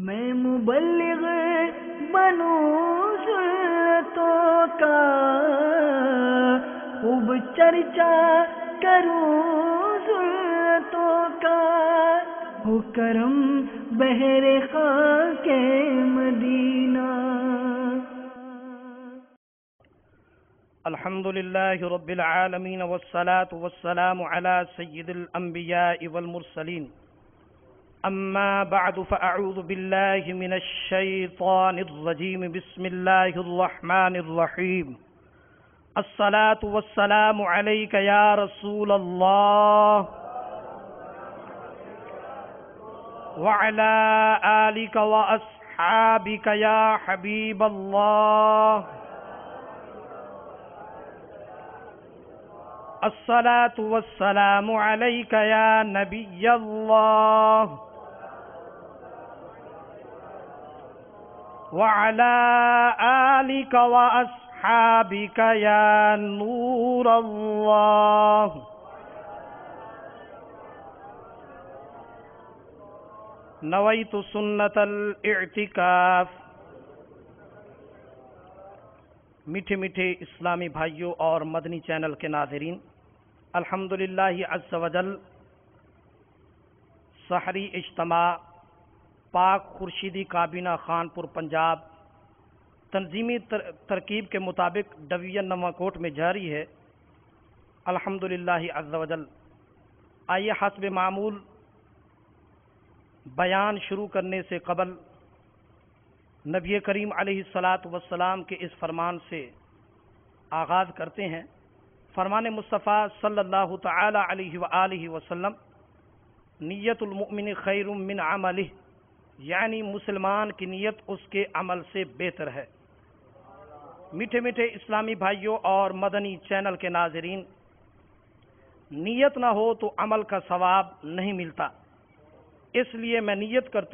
میں مبلغ بنوں سنتوں کا، خوب چرچا کروں سنتوں کا، ہو کرم بہر خاک مدینہ۔ الحمد للہ رب العالمین والصلاة والسلام علی سید الانبیاء والمرسلین، اما بعد فاعوذ باللہ من الشیطان الرجیم، بسم اللہ الرحمن الرحیم۔ الصلاة والسلام علیک یا رسول اللہ وعلی آلک واصحابک یا حبیب اللہ۔ الصلاة والسلام علیک یا نبی اللہ وعلی آلک واصحابک یا نور اللہ۔ نویت سنت الاعتکاف۔ میٹھے میٹھے اسلامی بھائیوں اور مدنی چینل کے ناظرین، الحمدللہ عز وجل سحری اجتماع پاک خورشیدی کابینہ خانپور پنجاب تنظیمی ترکیب کے مطابق ڈویژن نواں-کوٹ میں جاری ہے۔ الحمدللہ عز وجل آئیے حسب معمول بیان شروع کرنے سے قبل نبی کریم علیہ الصلاۃ والسلام کے اس فرمان سے آغاز کرتے ہیں۔ فرمان مصطفیٰ صلی اللہ تعالی علیہ وآلہ وسلم، نیت المؤمن خیر من عملہ، یعنی مسلمان کی نیت اس کے عمل سے بہتر ہے۔ میٹھے میٹھے اسلامی بھائیوں اور مدنی چینل کے ناظرین، نیت نہ ہو تو عمل کا ثواب نہیں ملتا، اس لیے میں نیت کرتا